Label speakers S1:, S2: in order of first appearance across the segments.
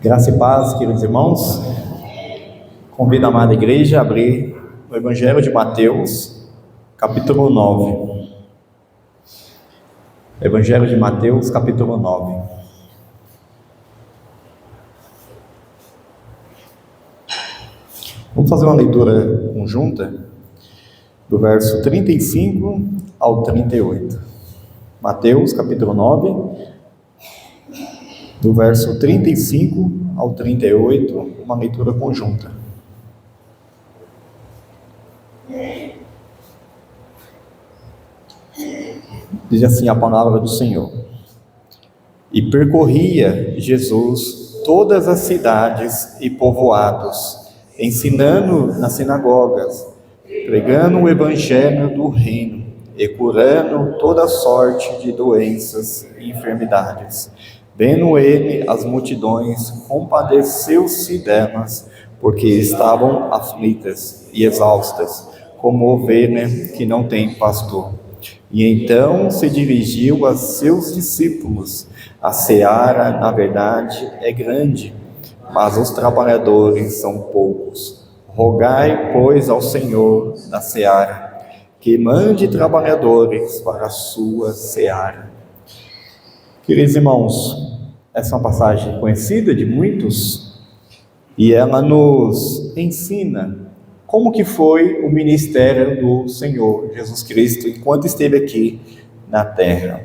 S1: Graça e paz, queridos irmãos. Convido a amada igreja a abrir o Evangelho de Mateus, capítulo 9. Evangelho de Mateus, capítulo 9. Vamos fazer uma leitura conjunta do verso 35 ao 38. Mateus, capítulo 9. Do verso 35 ao 38, uma leitura conjunta. Diz assim a palavra do Senhor: E percorria Jesus todas as cidades e povoados, ensinando nas sinagogas, pregando o evangelho do reino e curando toda sorte de doenças e enfermidades. Vendo ele as multidões, compadeceu-se delas, porque estavam aflitas e exaustas, como ovelha que não tem pastor. E então se dirigiu a seus discípulos: A seara, na verdade, é grande, mas os trabalhadores são poucos. Rogai, pois, ao Senhor da seara, que mande trabalhadores para a sua seara. Queridos irmãos, essa é uma passagem conhecida de muitos e ela nos ensina como que foi o ministério do Senhor Jesus Cristo enquanto esteve aqui na terra.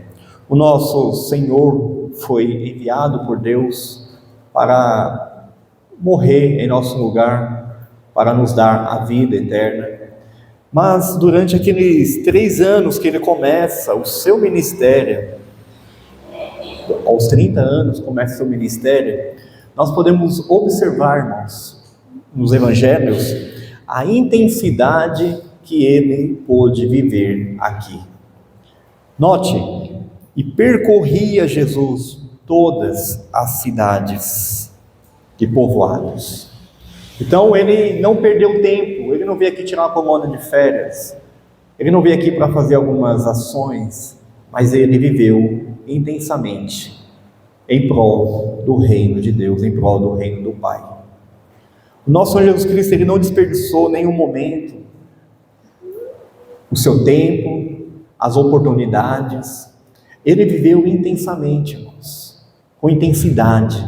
S1: O nosso Senhor foi enviado por Deus para morrer em nosso lugar, para nos dar a vida eterna. Mas durante aqueles 3 anos que ele começa o seu ministério, aos 30 anos começa o seu ministério, nós podemos observar, irmãos, nos evangelhos, a intensidade que ele pôde viver aqui. Note, e percorria Jesus todas as cidades e povoados. Então ele não perdeu tempo, ele não veio aqui tirar uma colônia de férias, ele não veio aqui para fazer algumas ações, mas ele viveu intensamente em prol do reino de Deus, em prol do reino do Pai. O nosso Senhor Jesus Cristo, ele não desperdiçou nenhum momento, o seu tempo, as oportunidades. Ele viveu intensamente, irmãos, com intensidade,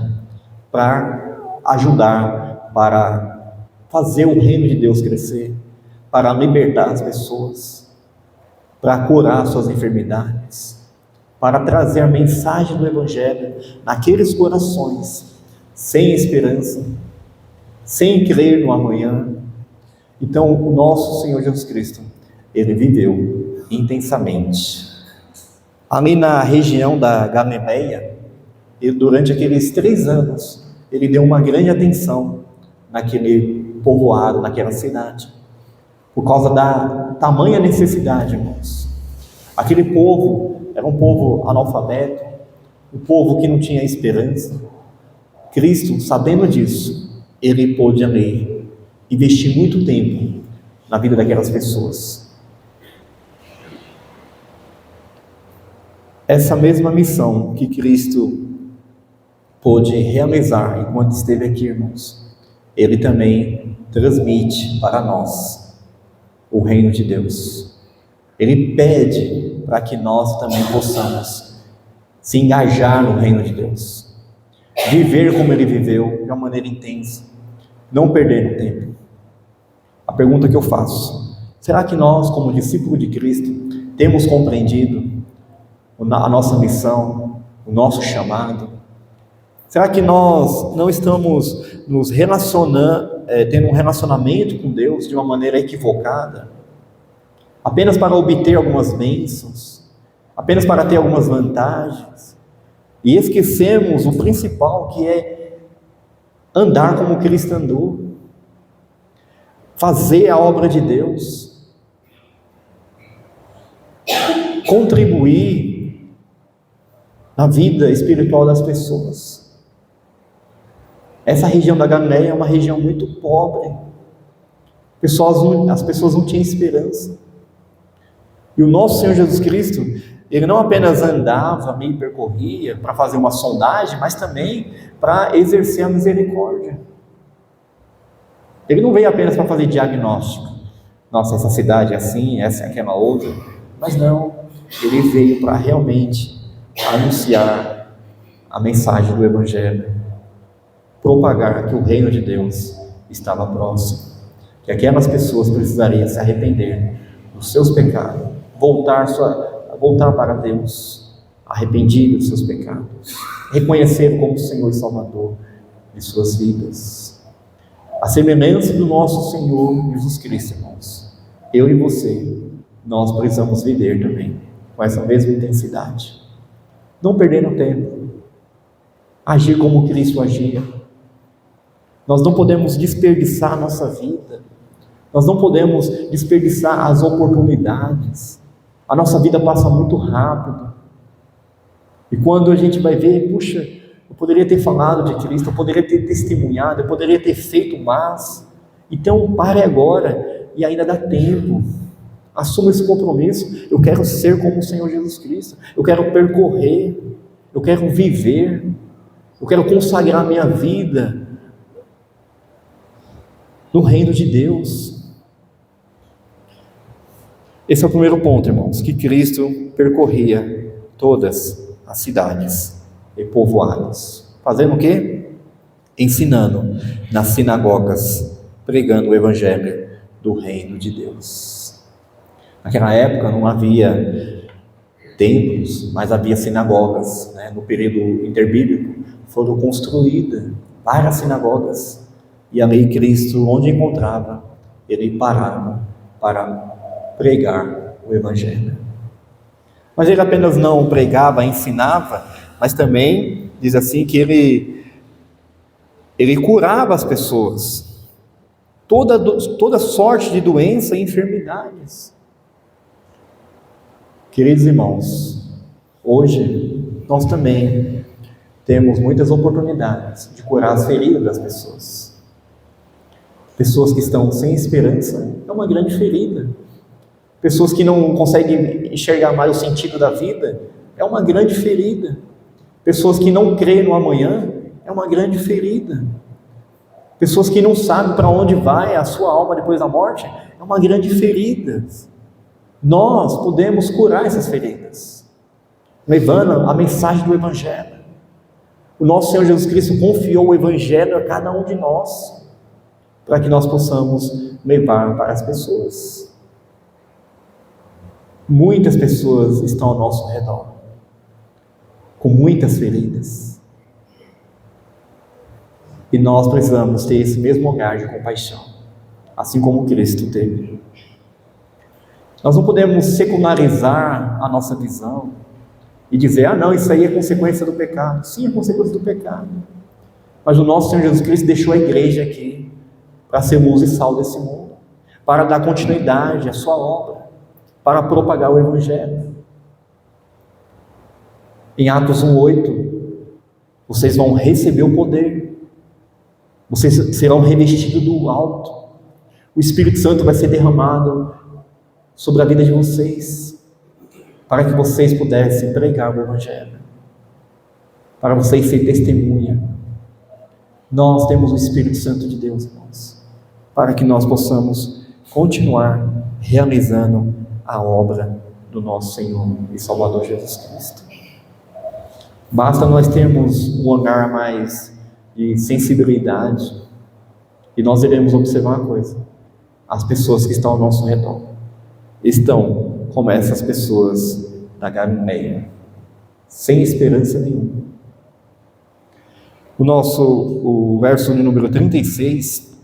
S1: para ajudar, para fazer o reino de Deus crescer, para libertar as pessoas, para curar suas enfermidades, para trazer a mensagem do Evangelho naqueles corações sem esperança, sem crer no amanhã. Então, o nosso Senhor Jesus Cristo, ele viveu intensamente. Ali na região da Galileia, durante aqueles 3 anos, ele deu uma grande atenção naquele povoado, naquela cidade, por causa da tamanha necessidade, irmãos. Aquele povo era um povo analfabeto, um povo que não tinha esperança. Cristo, sabendo disso, ele pôde ali investir muito tempo na vida daquelas pessoas. Essa mesma missão que Cristo pôde realizar enquanto esteve aqui, irmãos, ele também transmite para nós o reino de Deus. Ele pede para que nós também possamos se engajar no reino de Deus, viver como ele viveu, de uma maneira intensa, não perder no tempo. A pergunta que eu faço: será que nós, como discípulos de Cristo, temos compreendido a nossa missão, o nosso chamado? Será que nós não estamos nos relacionando, tendo um relacionamento com Deus de uma maneira equivocada, apenas para obter algumas bênçãos, apenas para ter algumas vantagens, e esquecemos o principal, que é andar como Cristo andou, fazer a obra de Deus, contribuir na vida espiritual das pessoas? Essa região da Galileia é uma região muito pobre, as pessoas não tinham esperança. E o nosso Senhor Jesus Cristo, Ele não apenas andava, meio percorria para fazer uma sondagem, mas também para exercer a misericórdia. Ele não veio apenas para fazer diagnóstico. Nossa, essa cidade é assim, essa é aquela outra. Mas não, ele veio para realmente anunciar a mensagem do Evangelho, propagar que o reino de Deus estava próximo, que aquelas pessoas precisariam se arrepender dos seus pecados, voltar para Deus, arrependido dos seus pecados, reconhecer como Senhor e Salvador de suas vidas. A semelhança do nosso Senhor Jesus Cristo, irmãos, eu e você, nós precisamos viver também com essa mesma intensidade, não perdendo tempo, agir como Cristo agia. Nós não podemos desperdiçar a nossa vida, nós não podemos desperdiçar as oportunidades. A nossa vida passa muito rápido, e quando a gente vai ver, puxa, eu poderia ter falado de Cristo, eu poderia ter testemunhado, eu poderia ter feito mais. Então pare agora, e ainda dá tempo. Assuma esse compromisso. Eu quero ser como o Senhor Jesus Cristo, eu quero percorrer, eu quero viver, eu quero consagrar minha vida no reino de Deus. Esse é o primeiro ponto, irmãos, que Cristo percorria todas as cidades e povoados. Fazendo o quê? Ensinando nas sinagogas, pregando o Evangelho do reino de Deus. Naquela época não havia templos, mas havia sinagogas, né? No período interbíblico foram construídas várias sinagogas, e ali Cristo, onde encontrava, ele parava para pregar o Evangelho. Mas ele apenas não pregava, ensinava, mas também diz assim que ele curava as pessoas, toda sorte de doença e enfermidades. Queridos irmãos, hoje nós também temos muitas oportunidades de curar as feridas das pessoas. Pessoas que estão sem esperança, é uma grande ferida. Pessoas que não conseguem enxergar mais o sentido da vida, é uma grande ferida. Pessoas que não creem no amanhã, é uma grande ferida. Pessoas que não sabem para onde vai a sua alma depois da morte, é uma grande ferida. Nós podemos curar essas feridas, levando a mensagem do Evangelho. O nosso Senhor Jesus Cristo confiou o Evangelho a cada um de nós, para que nós possamos levar para as pessoas. Muitas pessoas estão ao nosso redor, com muitas feridas, e nós precisamos ter esse mesmo olhar de compaixão, assim como Cristo teve. Nós não podemos secularizar a nossa visão e dizer, não, isso aí é consequência do pecado. Sim, é consequência do pecado, mas o nosso Senhor Jesus Cristo deixou a igreja aqui para ser luz e sal desse mundo, para dar continuidade à sua obra, para propagar o Evangelho. Em Atos 1:8, vocês vão receber o poder, vocês serão revestidos do alto, o Espírito Santo vai ser derramado sobre a vida de vocês, para que vocês pudessem pregar o Evangelho, para vocês serem testemunha. Nós temos o Espírito Santo de Deus, irmãos, para que nós possamos continuar realizando a obra do nosso Senhor e Salvador Jesus Cristo. Basta nós termos um olhar mais de sensibilidade, e nós iremos observar uma coisa: as pessoas que estão ao nosso redor estão como essas pessoas da Galileia, sem esperança nenhuma. O verso número 36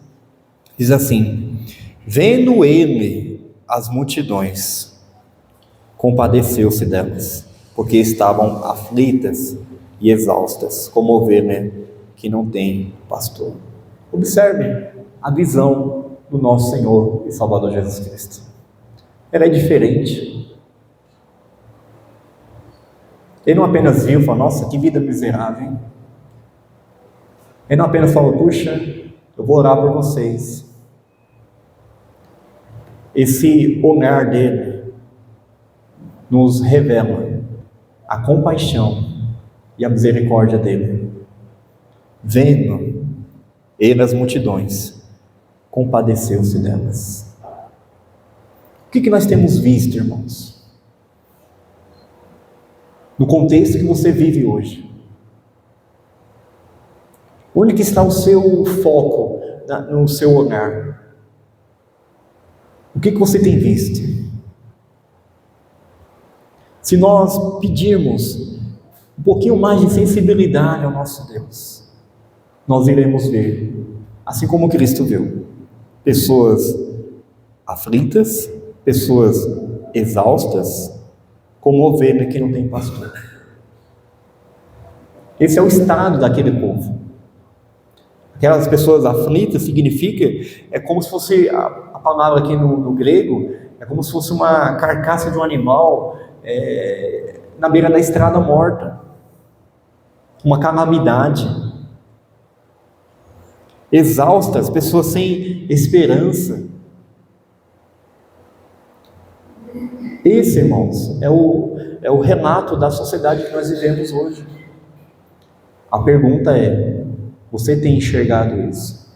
S1: diz assim: vendo ele as multidões, compadeceu-se delas, porque estavam aflitas e exaustas, como ovelha que não tem pastor. Observe a visão do nosso Senhor e Salvador Jesus Cristo. Ela é diferente. Ele não apenas viu e falou, nossa, que vida miserável, hein? Ele não apenas falou, puxa, eu vou orar por vocês. Esse olhar dele nos revela a compaixão e a misericórdia dele. Vendo ele as multidões, compadeceu-se delas. O que nós temos visto, irmãos? No contexto que você vive hoje, onde que está o seu foco no seu olhar? O que você tem visto? Se nós pedirmos um pouquinho mais de sensibilidade ao nosso Deus, nós iremos ver, assim como Cristo viu, pessoas aflitas, pessoas exaustas, como ovelha que não tem pastor. Esse é o estado daquele povo. Aquelas pessoas aflitas significa, é como se fosse, a palavra aqui no grego, é como se fosse uma carcaça de um animal na beira da estrada morta. Uma calamidade. Exaustas, pessoas sem esperança. Esse, irmãos, é o relato da sociedade que nós vivemos hoje. A pergunta é: você tem enxergado isso?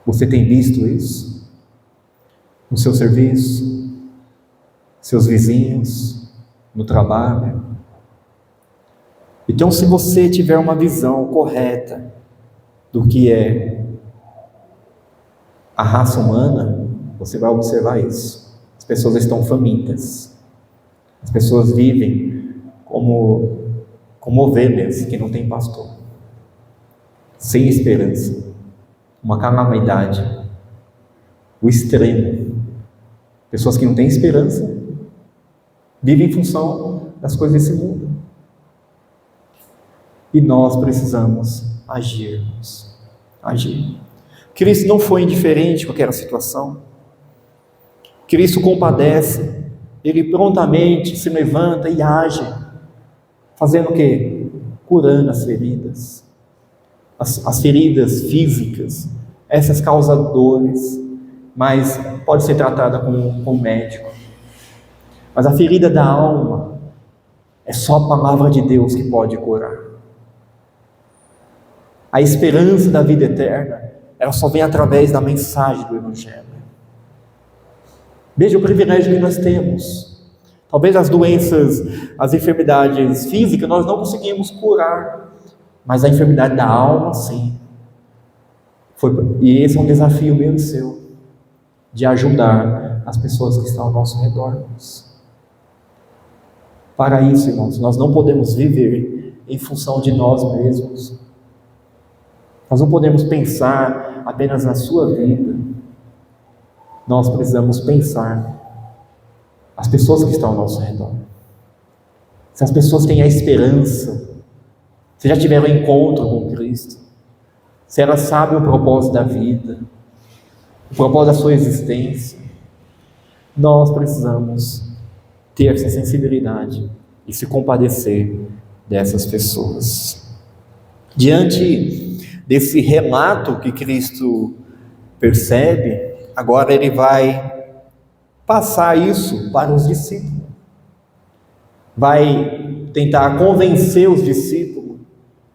S1: Você tem visto isso? No seu serviço? Seus vizinhos? No trabalho? Então, se você tiver uma visão correta do que é a raça humana, você vai observar isso. As pessoas estão famintas. As pessoas vivem como ovelhas que não têm pastor, sem esperança, uma calamidade, o extremo. Pessoas que não têm esperança vivem em função das coisas desse mundo. E nós precisamos agir. Cristo não foi indiferente com aquela situação. Cristo compadece, ele prontamente se levanta e age, fazendo o quê? Curando as feridas, as feridas físicas, essas causam dores, mas pode ser tratada com um médico. Mas a ferida da alma é só a palavra de Deus que pode curar. A esperança da vida eterna, ela só vem através da mensagem do Evangelho. Veja o privilégio que nós temos. Talvez as doenças, as enfermidades físicas, nós não conseguimos curar, mas a enfermidade da alma, sim. E esse é um desafio meu e seu, de ajudar as pessoas que estão ao nosso redor. Para isso, irmãos, nós não podemos viver em função de nós mesmos. Nós não podemos pensar apenas na sua vida. Nós precisamos pensar as pessoas que estão ao nosso redor. Se as pessoas têm a esperança, se já tiveram encontro com Cristo, se elas sabem o propósito da vida, o propósito da sua existência, nós precisamos ter essa sensibilidade e se compadecer dessas pessoas. Diante desse relato que Cristo percebe, agora ele vai passar isso para os discípulos. Vai tentar convencer os discípulos,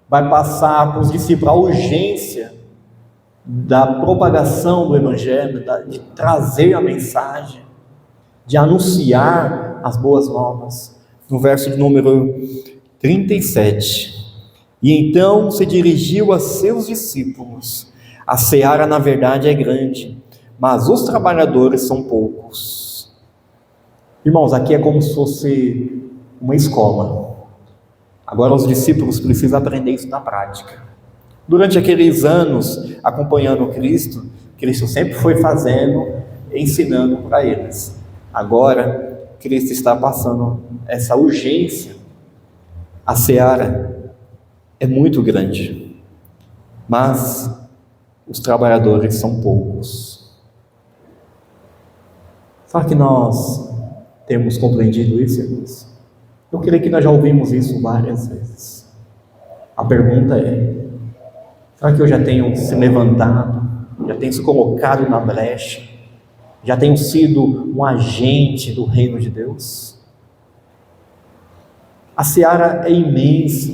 S1: vai passar para os discípulos a urgência da propagação do Evangelho, de trazer a mensagem, de anunciar as boas novas. No verso de número 37. E então se dirigiu a seus discípulos: a seara na verdade é grande, mas os trabalhadores são poucos. Irmãos, aqui é como se fosse uma escola. Agora os discípulos precisam aprender isso na prática. Durante aqueles anos acompanhando Cristo, Cristo sempre foi fazendo, ensinando para eles. Agora Cristo está passando essa urgência. A seara é muito grande, mas os trabalhadores são poucos. Será que nós temos compreendido isso, irmãos? Eu creio que nós já ouvimos isso várias vezes. A pergunta é: será que eu já tenho se levantado, já tenho se colocado na brecha, já tenham sido um agente do reino de Deus? A seara é imensa.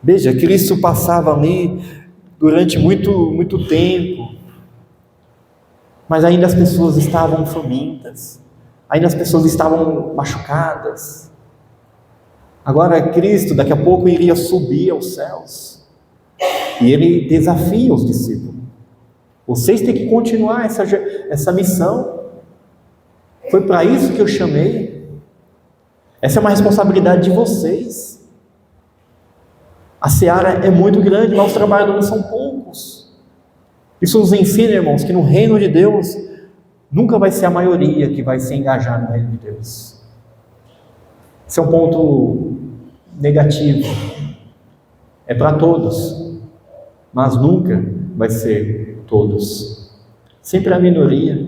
S1: Veja, Cristo passava ali durante muito tempo, mas ainda as pessoas estavam famintas, ainda as pessoas estavam machucadas. Agora Cristo daqui a pouco iria subir aos céus, e Ele desafia os discípulos: vocês têm que continuar essa missão, foi para isso que eu chamei, essa é uma responsabilidade de vocês. A seara é muito grande, mas os trabalhadores são poucos. Isso nos ensina, irmãos, que no reino de Deus nunca vai ser a maioria que vai se engajar no reino de Deus. Esse é um ponto negativo. É para todos, mas nunca vai ser todos. Sempre a minoria.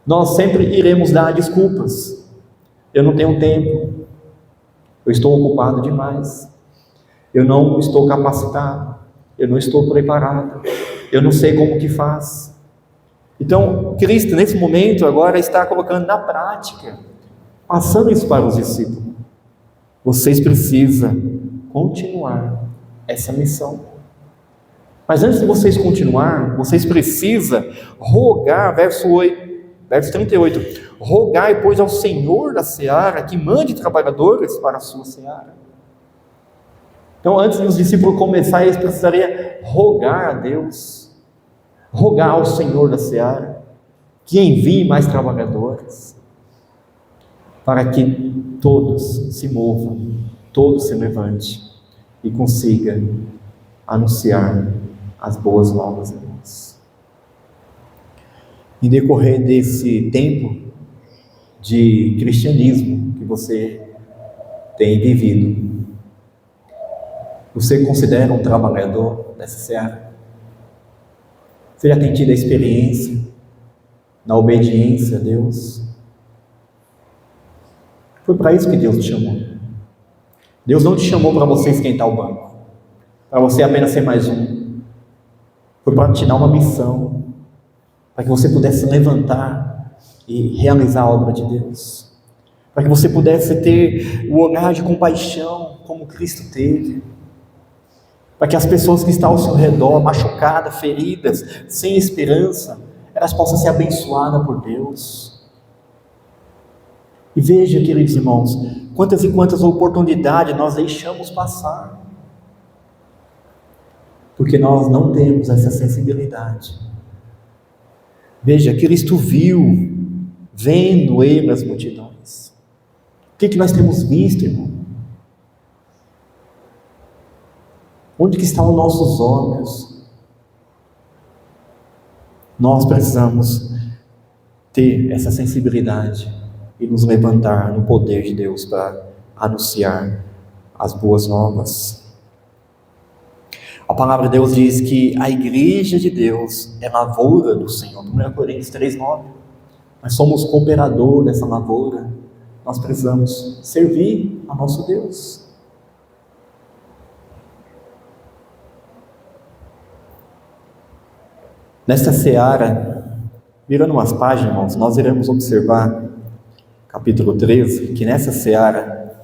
S1: Nós sempre iremos dar desculpas. Eu não tenho tempo. Eu estou ocupado demais. Eu não estou capacitado. Eu não estou preparado. Eu não sei como que faz. Então, Cristo, nesse momento, agora está colocando na prática, passando isso para os discípulos. Vocês precisam continuar essa missão. Mas antes de vocês continuar, vocês precisam rogar, verso 38, rogai, pois, ao Senhor da seara, que mande trabalhadores para a sua seara. Então, antes dos discípulos começarem, eles precisariam rogar a Deus, rogar ao Senhor da seara, que envie mais trabalhadores, para que todos se movam, todos se levantem e consiga anunciar as boas novas, irmãos. Em decorrer desse tempo de cristianismo que você tem vivido, você considera um trabalhador dessa seara? Você já tem tido a experiência na obediência a Deus? Foi para isso que Deus te chamou. Deus não te chamou para você esquentar o banco, para você apenas ser mais um. Foi para te dar uma missão, para que você pudesse levantar e realizar a obra de Deus, para que você pudesse ter o olhar de compaixão como Cristo teve, para que as pessoas que estão ao seu redor, machucadas, feridas, sem esperança, elas possam ser abençoadas por Deus. E veja, queridos irmãos, quantas e quantas oportunidades nós deixamos passar, porque nós não temos essa sensibilidade. Veja, Cristo viu, vendo Ele as multidões. O que nós temos visto, irmão? Onde que estão os nossos olhos? Nós precisamos ter essa sensibilidade e nos levantar no poder de Deus para anunciar as boas novas. A palavra de Deus diz que a igreja de Deus é lavoura do Senhor. 1 Coríntios 3:9. Nós somos cooperador dessa lavoura. Nós precisamos servir a nosso Deus. Nesta seara, virando umas páginas, irmãos, nós iremos observar, capítulo 13, que nessa seara,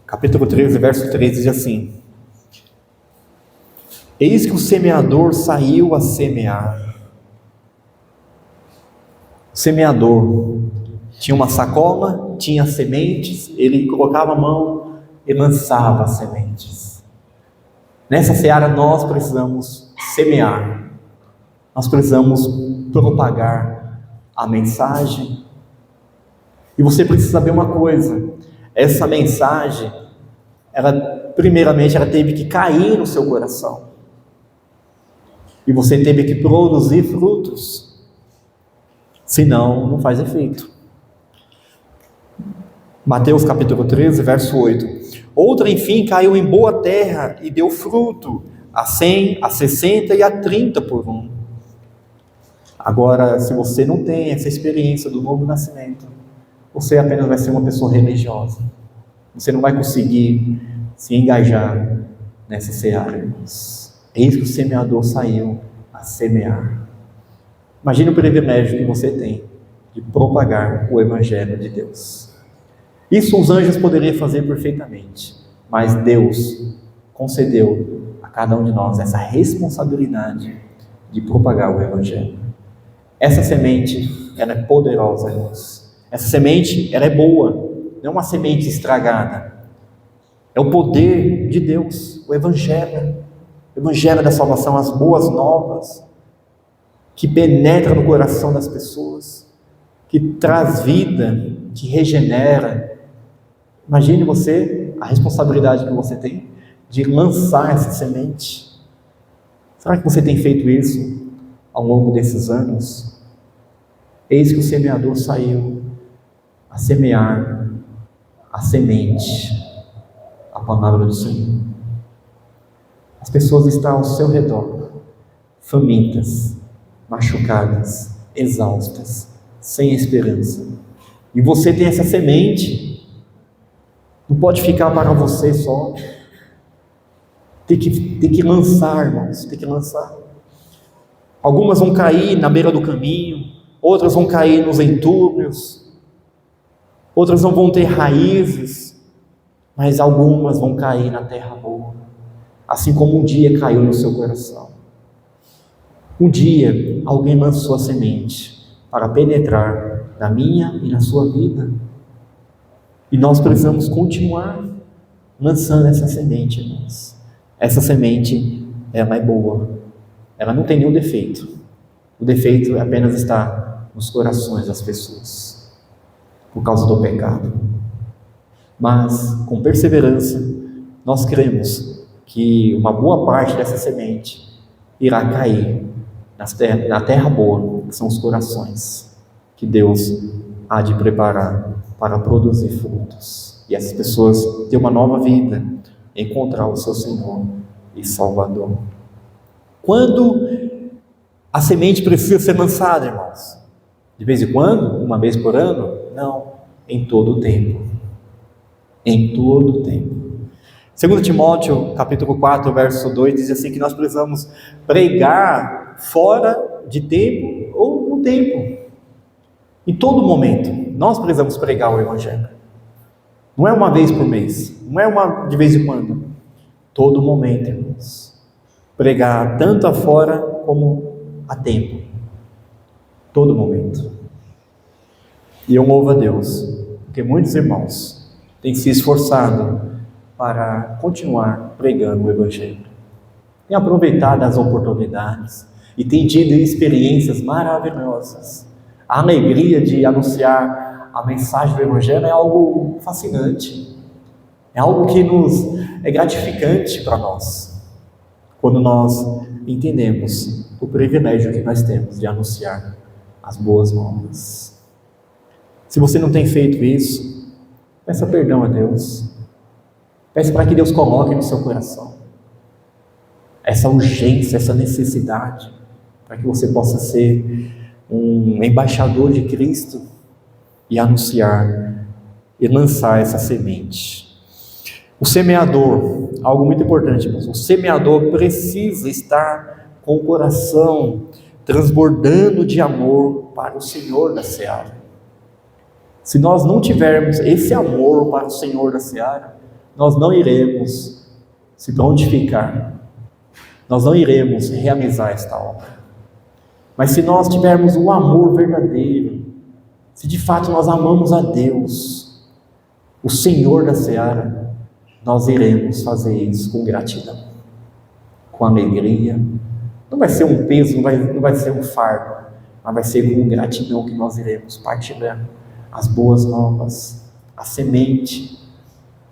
S1: capítulo 13, verso 13, diz assim: eis que o semeador saiu a semear. O semeador tinha uma sacola, tinha sementes, ele colocava a mão e lançava as sementes. Nessa seara nós precisamos semear, nós precisamos propagar a mensagem. E você precisa saber uma coisa: essa mensagem, primeiramente ela teve que cair no seu coração, e você teve que produzir frutos, senão não faz efeito. Mateus capítulo 13, verso 8: outra, enfim, caiu em boa terra e deu fruto, a 100, a 60 e a 30 por um. Agora, se você não tem essa experiência do novo nascimento, você apenas vai ser uma pessoa religiosa. Você não vai conseguir se engajar nessa seara, irmãos. Eis que o semeador saiu a a semear. Imagine o privilégio que você tem de propagar o Evangelho de Deus. Isso os anjos poderiam fazer perfeitamente, mas Deus concedeu a cada um de nós essa responsabilidade de propagar o Evangelho. Essa semente, ela é poderosa, irmãos. Essa semente, ela é boa, não é uma semente estragada. É o poder de Deus, o Evangelho da salvação, as boas novas, que penetra no coração das pessoas, que traz vida, que regenera. Imagine você, a responsabilidade que você tem de lançar essa semente. Será que você tem feito isso ao longo desses anos? Eis que o semeador saiu a semear a semente, a palavra do Senhor. As pessoas estão ao seu redor, famintas, machucadas, exaustas, sem esperança. E você tem essa semente, não pode ficar para você só. Tem que lançar, irmãos, tem que lançar. Algumas vão cair na beira do caminho, outras vão cair nos entulhos, outras não vão ter raízes, mas algumas vão cair na terra boa, assim como um dia caiu no seu coração. Um dia alguém lançou a semente para penetrar na minha e na sua vida, e nós precisamos continuar lançando essa semente, irmãos. Essa semente, ela é boa, ela não tem nenhum defeito. O defeito apenas está nos corações das pessoas, por causa do pecado. Mas, com perseverança, nós cremos que uma boa parte dessa semente irá cair na terra boa, que são os corações, que Deus há de preparar para produzir frutos. E essas pessoas terem uma nova vida, encontrar o seu Senhor e Salvador. Quando a semente precisa ser lançada, irmãos? De vez em quando? Uma vez por ano? Não, em todo o tempo. Em todo o tempo. 2 Timóteo, capítulo 4, verso 2, diz assim, que nós precisamos pregar fora de tempo ou no tempo. Em todo momento, nós precisamos pregar o Evangelho. Não é uma vez por mês, não é uma de vez em quando. Todo momento, irmãos. Pregar tanto afora como a tempo. Todo momento. E eu louvo a Deus, porque muitos irmãos têm se esforçado para continuar pregando o Evangelho. Têm aproveitado as oportunidades e têm tido experiências maravilhosas. A alegria de anunciar a mensagem do Evangelho é algo fascinante. É algo que é gratificante para nós, quando nós entendemos o privilégio que nós temos de anunciar as boas novas. Se você não tem feito isso, peça perdão a Deus. Peça para que Deus coloque no seu coração essa urgência, essa necessidade, para que você possa ser um embaixador de Cristo e anunciar e lançar essa semente. O semeador, algo muito importante, irmãos, o semeador precisa estar com o coração transbordando de amor para o Senhor da seara. Se nós não tivermos esse amor para o Senhor da seara, nós não iremos se prontificar, nós não iremos realizar esta obra. Mas se nós tivermos um amor verdadeiro, se de fato nós amamos a Deus, o Senhor da seara, nós iremos fazer isso com gratidão, com alegria. Não vai ser um peso, não vai ser um fardo, mas vai ser com gratidão que nós iremos partilhar as boas novas, a semente.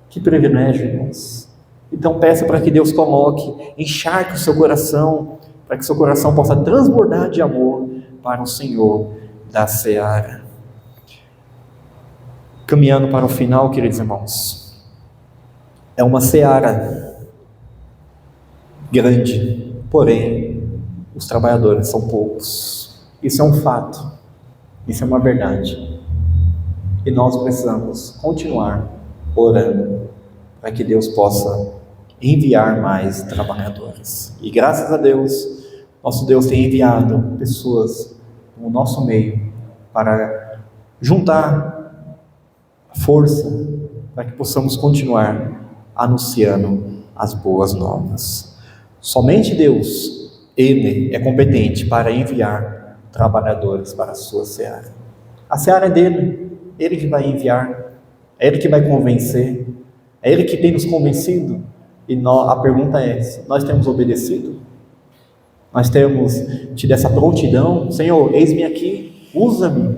S1: Que privilégio, irmãos. Então peça para que Deus coloque, encharque o seu coração, para que seu coração possa transbordar de amor para o Senhor da seara. Caminhando para o final, queridos irmãos, é uma seara grande, porém os trabalhadores são poucos. Isso é um fato, isso é uma verdade, e nós precisamos continuar orando para que Deus possa enviar mais trabalhadores. E graças a Deus Nosso Deus tem enviado pessoas no nosso meio para juntar força para que possamos continuar anunciando as boas novas. Somente Deus, Ele é competente para enviar trabalhadores para a sua seara. A seara é dele, Ele que vai enviar, é Ele que vai convencer, é Ele que tem nos convencido. E a pergunta é, nós temos obedecido? Nós temos tido essa prontidão? Senhor, eis-me aqui, usa-me.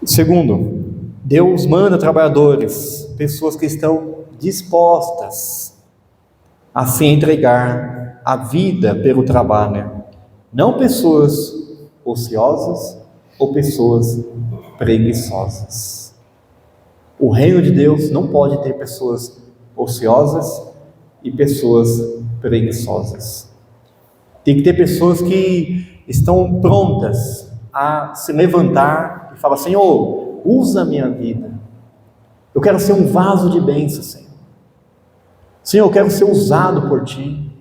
S1: Segundo, Deus manda trabalhadores, pessoas que estão dispostas a se entregar a vida pelo trabalho, não pessoas ociosas ou pessoas preguiçosas. O reino de Deus não pode ter pessoas ociosas e pessoas preguiçosas. Tem que ter pessoas que estão prontas a se levantar e falar: Senhor, usa a minha vida. Eu quero ser um vaso de bênção, Senhor. Senhor, eu quero ser usado por Ti.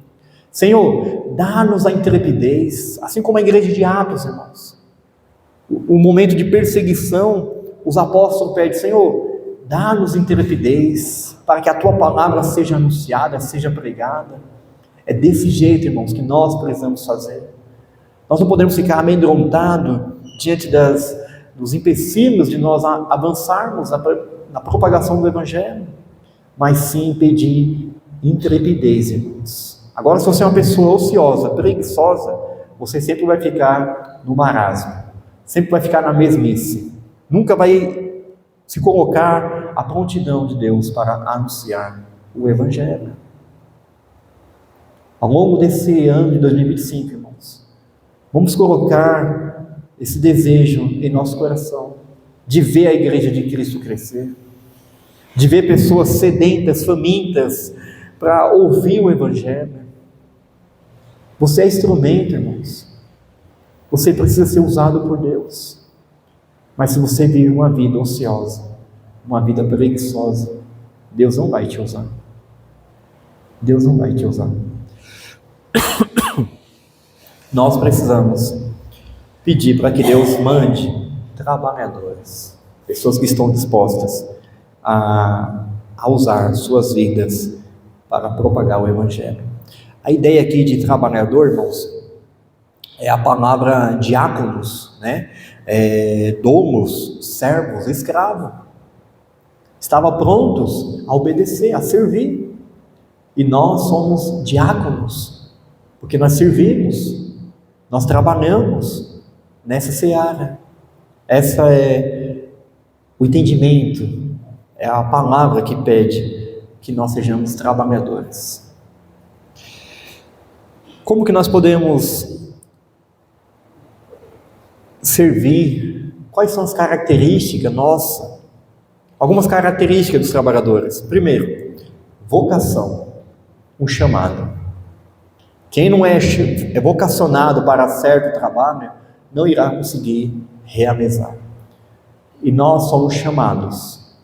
S1: Senhor, dá-nos a intrepidez, assim como a igreja de Atos, irmãos. O momento de perseguição, os apóstolos pedem: Senhor, dá-nos intrepidez para que a Tua palavra seja anunciada, seja pregada. É desse jeito, irmãos, que nós precisamos fazer. Nós não podemos ficar amedrontados diante dos empecilhos de nós avançarmos na propagação do Evangelho, mas sim pedir intrepidez, irmãos. Agora, se você é uma pessoa ociosa, preguiçosa, você sempre vai ficar no marasmo, sempre vai ficar na mesmice, nunca vai se colocar a prontidão de Deus para anunciar o Evangelho. Ao longo desse ano de 2025, irmãos, vamos colocar esse desejo em nosso coração, de ver a Igreja de Cristo crescer, de ver pessoas sedentas, famintas, para ouvir o Evangelho. Você é instrumento, irmãos. Você precisa ser usado por Deus. Mas se você vive uma vida ociosa, uma vida preguiçosa, Deus não vai te usar. Deus não vai te usar. Nós precisamos pedir para que Deus mande trabalhadores, pessoas que estão dispostas a usar suas vidas para propagar o Evangelho. A ideia aqui de trabalhador, irmãos, é a palavra diáconos, né? Domos, servos, escravo. Estavam prontos a obedecer, a servir. E nós somos diáconos, porque nós servimos, nós trabalhamos nessa seara. Essa é o entendimento, é a palavra que pede que nós sejamos trabalhadores. Como que nós podemos servir? Quais são as características nossas? Algumas características dos trabalhadores. Primeiro, vocação, um chamado. Quem não é vocacionado para certo trabalho, não irá conseguir realizar. E nós somos chamados.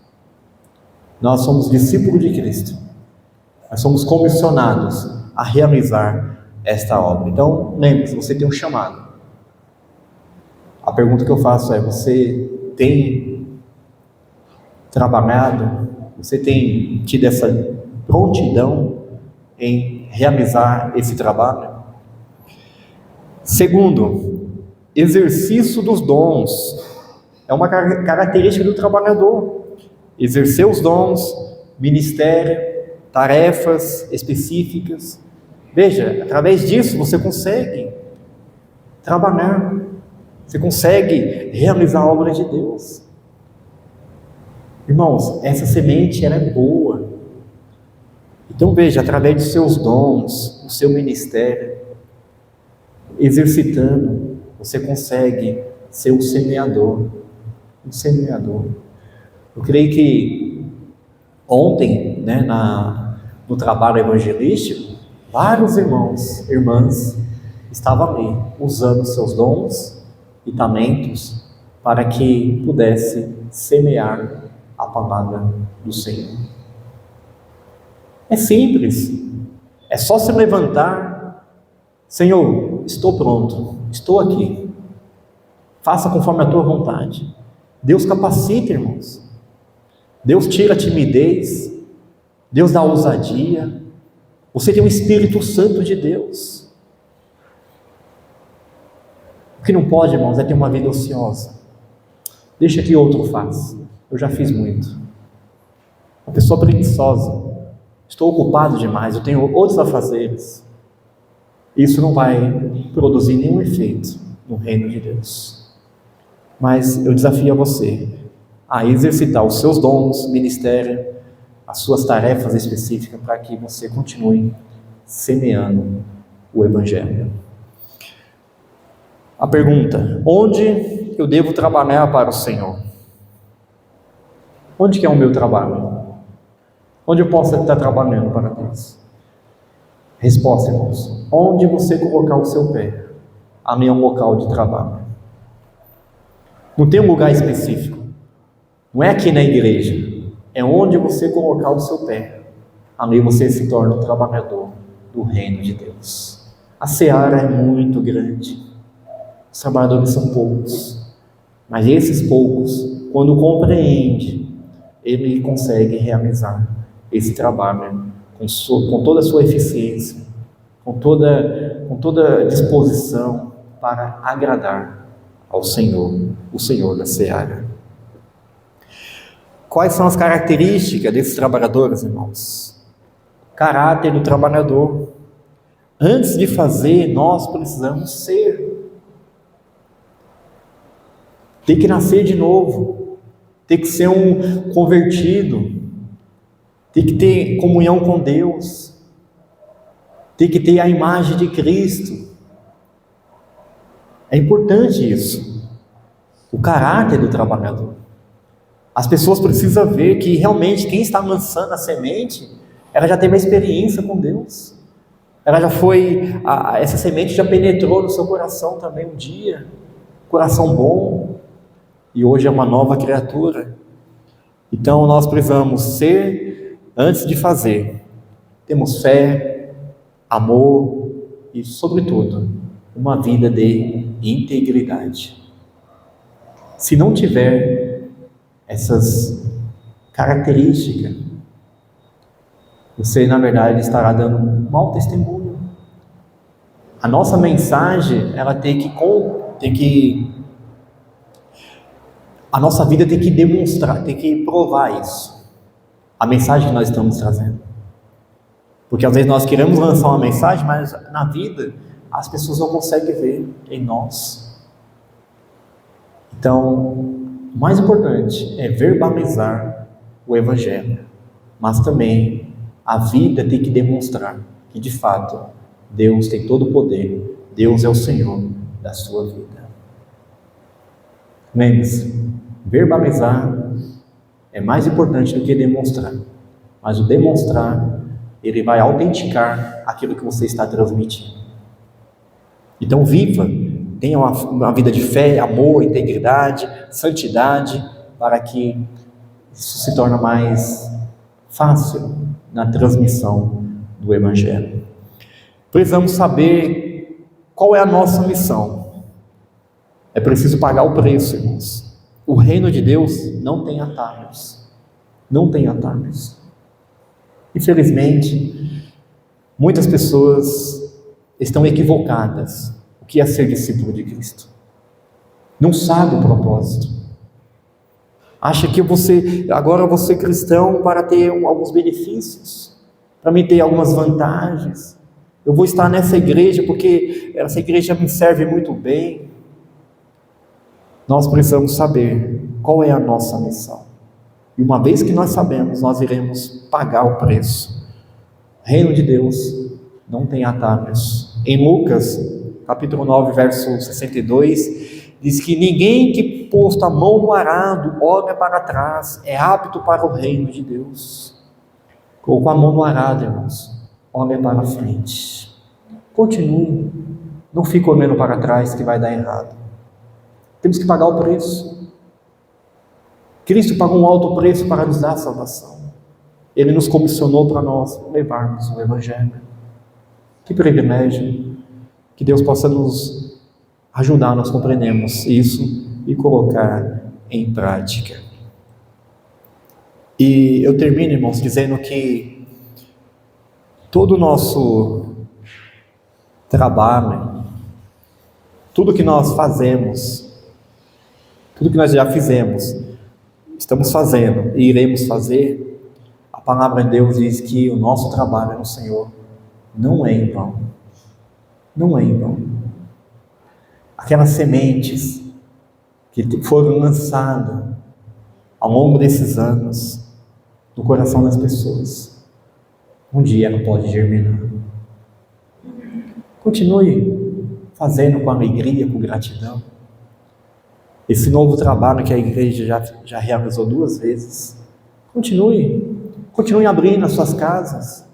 S1: Nós somos discípulos de Cristo. Nós somos comissionados a realizar esta obra. Então, lembre-se, você tem um chamado. A pergunta que eu faço é: você tem trabalhado? Você tem tido essa prontidão em realizar esse trabalho? Segundo, exercício dos dons. É uma característica do trabalhador. Exercer os dons, ministério, tarefas específicas. Veja, através disso você consegue trabalhar, você consegue realizar a obra de Deus. Irmãos, essa semente ela é boa. Então veja, através dos seus dons, do seu ministério, exercitando, você consegue ser um semeador. Um semeador. Eu creio que ontem, né, no trabalho evangelístico, vários irmãos, irmãs, estavam ali, usando seus dons e talentos para que pudesse semear a palavra do Senhor. É simples, É só se levantar: Senhor, estou pronto, estou aqui. Faça conforme a tua vontade. Deus capacita, irmãos. Deus tira a timidez. Deus dá ousadia. Você tem o Espírito Santo de Deus. O que não pode, irmãos, é ter uma vida ociosa. Deixa que outro faça. Eu já fiz muito. Uma pessoa preguiçosa. Estou ocupado demais, eu tenho outros afazeres. Isso não vai produzir nenhum efeito no reino de Deus. Mas eu desafio a você a exercitar os seus dons, ministério, as suas tarefas específicas, para que você continue semeando o Evangelho. A pergunta: onde eu devo trabalhar para o Senhor? Onde que é o meu trabalho? Onde eu posso estar trabalhando para Deus? Resposta, irmãos: onde você colocar o seu pé, ali é um local de trabalho. Não tem um lugar específico. Não é aqui na igreja. É onde você colocar o seu pé, ali você se torna um trabalhador do reino de Deus. A seara é muito grande. Os trabalhadores são poucos. Mas esses poucos, quando compreende, ele consegue realizar esse trabalho com toda a sua eficiência, com toda disposição para agradar ao Senhor, o Senhor da seara. Quais são as características desses trabalhadores, irmãos? Caráter do trabalhador. Antes de fazer, nós precisamos ser. Tem que nascer de novo. Tem que ser um convertido. Tem que ter comunhão com Deus. Tem que ter a imagem de Cristo. É importante isso. O caráter do trabalhador. As pessoas precisam ver que realmente quem está lançando a semente, ela já teve uma experiência com Deus. Ela já foi, essa semente já penetrou no seu coração também um dia. Coração bom. E hoje é uma nova criatura. Então nós precisamos ser, antes de fazer, temos fé, amor e, sobretudo, uma vida de integridade. Se não tiver essas características, você na verdade estará dando um mau testemunho. A nossa mensagem, ela a nossa vida tem que demonstrar, tem que provar isso. A mensagem que nós estamos trazendo. Porque às vezes nós queremos lançar uma mensagem, mas na vida as pessoas não conseguem ver em nós. Então, o mais importante é verbalizar o Evangelho, mas também a vida tem que demonstrar que de fato Deus tem todo o poder, Deus é o Senhor da sua vida. Lembre-se, verbalizar é mais importante do que demonstrar, mas o demonstrar, ele vai autenticar aquilo que você está transmitindo. Então viva, tenha uma vida de fé, amor, integridade, santidade, para que isso se torne mais fácil na transmissão do Evangelho. Precisamos saber qual é a nossa missão. É preciso pagar o preço, irmãos. O reino de Deus não tem atalhos. Não tem atalhos. Infelizmente, muitas pessoas estão equivocadas o que é ser discípulo de Cristo. Não sabe o propósito. Acha que agora eu vou ser cristão para ter alguns benefícios, para me ter algumas vantagens. Eu vou estar nessa igreja porque essa igreja me serve muito bem. Nós precisamos saber qual é a nossa missão. E uma vez que nós sabemos, nós iremos pagar o preço. O reino de Deus não tem atalhos. Em Lucas, capítulo 9, verso 62, diz que ninguém que posto a mão no arado olha para trás, é apto para o reino de Deus. Colocou a mão no arado, irmãos, olha para frente. Continue, não fique olhando para trás que vai dar errado. Temos que pagar o preço. Cristo pagou um alto preço para nos dar a salvação. Ele nos comissionou para nós levarmos o Evangelho. Que privilégio. Que Deus possa nos ajudar, nós compreendemos isso e colocar em prática. E eu termino, irmãos, dizendo que todo o nosso trabalho, tudo que nós fazemos, tudo que nós já fizemos, estamos fazendo e iremos fazer, a palavra de Deus diz que o nosso trabalho no Senhor não é em vão. Não é em vão. Aquelas sementes que foram lançadas ao longo desses anos no coração das pessoas, um dia ela pode germinar. Continue fazendo com alegria, com gratidão. Esse novo trabalho que a igreja já realizou 2 vezes, continue abrindo as suas casas.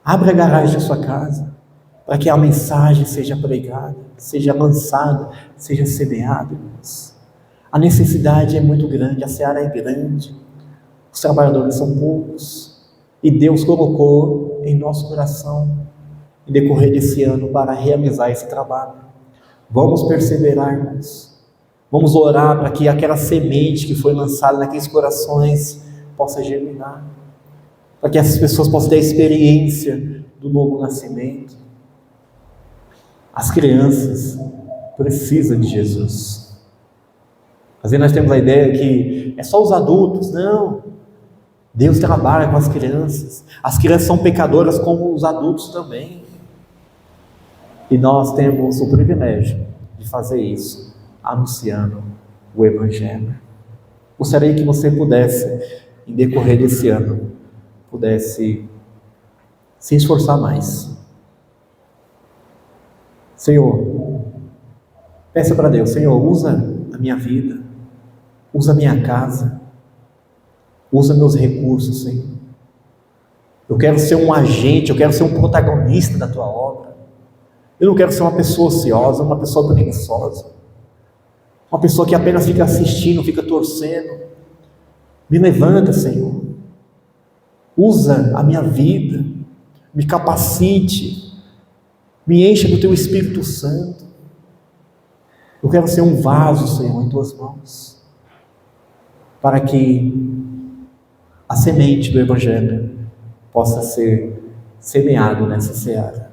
S1: Abra a garagem da sua casa, para que a mensagem seja pregada, seja lançada, seja semeada. A necessidade é muito grande, a seara é grande, os trabalhadores são poucos, e Deus colocou em nosso coração, em decorrer desse ano, para realizar esse trabalho. Vamos perseverar, irmãos. Vamos orar para que aquela semente que foi lançada naqueles corações possa germinar, para que essas pessoas possam ter a experiência do novo nascimento. As crianças precisam de Jesus. Às vezes nós temos a ideia que é só os adultos. Não, Deus trabalha com as crianças. As crianças são pecadoras como os adultos também. E nós temos o privilégio de fazer isso, anunciando o Evangelho. Gostaria que você pudesse, em decorrer desse ano, pudesse se esforçar mais. Senhor, peça para Deus: Senhor, usa a minha vida, usa a minha casa, usa meus recursos, Senhor. Eu quero ser um agente, eu quero ser um protagonista da Tua obra. Eu não quero ser uma pessoa ociosa, uma pessoa preguiçosa, uma pessoa que apenas fica assistindo, fica torcendo. Me levanta, Senhor. Usa a minha vida, me capacite, me encha do Teu Espírito Santo. Eu quero ser um vaso, Senhor, em Tuas mãos, para que a semente do Evangelho possa ser semeado nessa seara.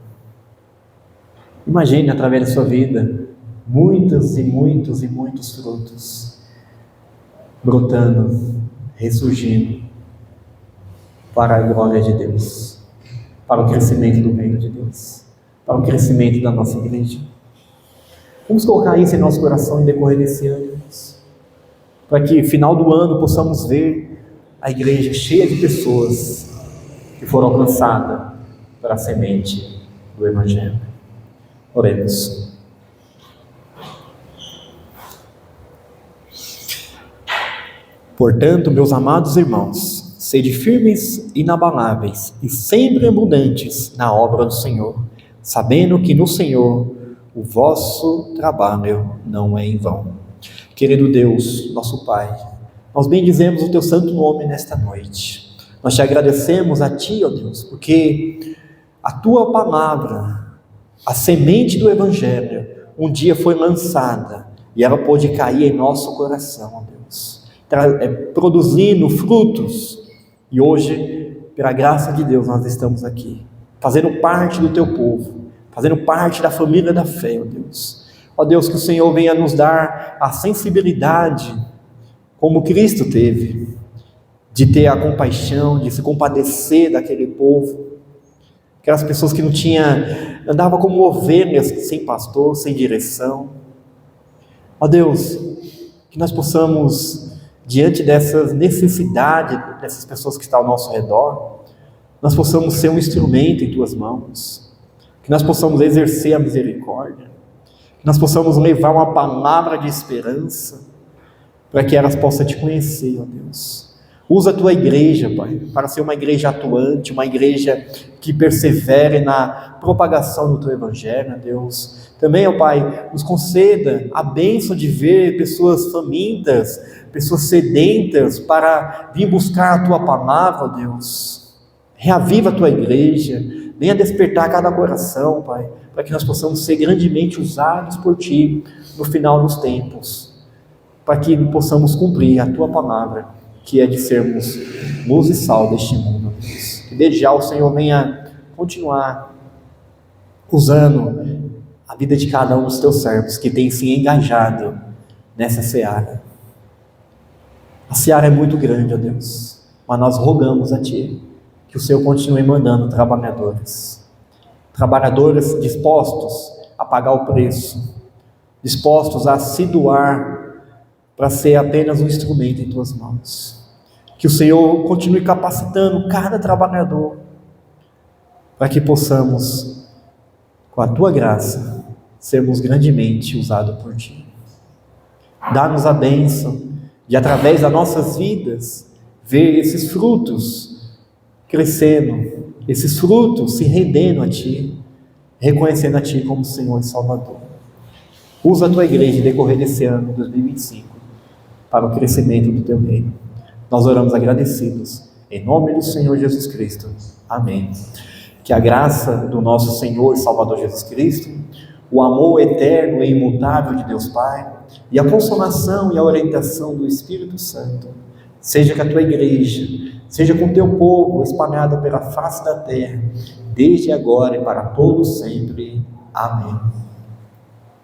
S1: Imagine, através da sua vida, muitos e muitos e muitos frutos brotando, ressurgindo, para a glória de Deus, para o crescimento do reino de Deus, para o crescimento da nossa igreja. Vamos colocar isso em nosso coração em decorrer desse ano, para que, final do ano, possamos ver a igreja cheia de pessoas que foram alcançadas pela semente do Evangelho. Oremos. Portanto, meus amados irmãos, sede firmes, inabaláveis e sempre abundantes na obra do Senhor, sabendo que no Senhor o vosso trabalho não é em vão. Querido Deus, nosso Pai, nós bendizemos o Teu santo nome nesta noite. Nós te agradecemos a Ti, ó Deus, porque a Tua palavra, a semente do Evangelho, um dia foi lançada e ela pôde cair em nosso coração, ó Deus, produzindo frutos. E hoje, pela graça de Deus, nós estamos aqui, fazendo parte do Teu povo, fazendo parte da família da fé, ó Deus. Ó Deus, que o Senhor venha nos dar a sensibilidade, como Cristo teve, de ter a compaixão, de se compadecer daquele povo, aquelas pessoas que andavam como ovelhas, sem pastor, sem direção. Ó Deus, que nós possamos, diante dessas necessidades, dessas pessoas que estão ao nosso redor, nós possamos ser um instrumento em Tuas mãos, que nós possamos exercer a misericórdia, que nós possamos levar uma palavra de esperança, para que elas possam Te conhecer, ó Deus. Usa a Tua igreja, Pai, para ser uma igreja atuante, uma igreja que persevere na propagação do Teu Evangelho, ó Deus. Também, ó Pai, nos conceda a bênção de ver pessoas famintas, pessoas sedentas, para vir buscar a Tua palavra, ó Deus. Reaviva a Tua igreja,
S2: Venha despertar cada coração, Pai, para que nós possamos ser grandemente usados por Ti no final dos tempos, para que possamos cumprir a Tua palavra, que é de sermos luz e sal deste mundo, Deus. Que desde já o Senhor venha continuar usando a vida de cada um dos Teus servos que tem se engajado nessa seara. A seara é muito grande, ó Deus, mas nós rogamos a Ti que o Senhor continue mandando trabalhadores dispostos a pagar o preço, dispostos a se doar para ser apenas um instrumento em Tuas mãos. Que o Senhor continue capacitando cada trabalhador para que possamos, com a Tua graça, sermos grandemente usados por Ti. Dá-nos a bênção de, através das nossas vidas, ver esses frutos crescendo, esses frutos se rendendo a Ti, reconhecendo a Ti como Senhor e Salvador. Usa a Tua igreja em decorrer desse ano, 2025, para o crescimento do Teu reino. Nós oramos agradecidos, em nome do Senhor Jesus Cristo. Amém. Que a graça do nosso Senhor e Salvador Jesus Cristo, o amor eterno e imutável de Deus Pai, e a consolação e a orientação do Espírito Santo, seja com a Tua igreja, seja com o Teu povo espalhado pela face da terra, desde agora e para todos sempre. Amém.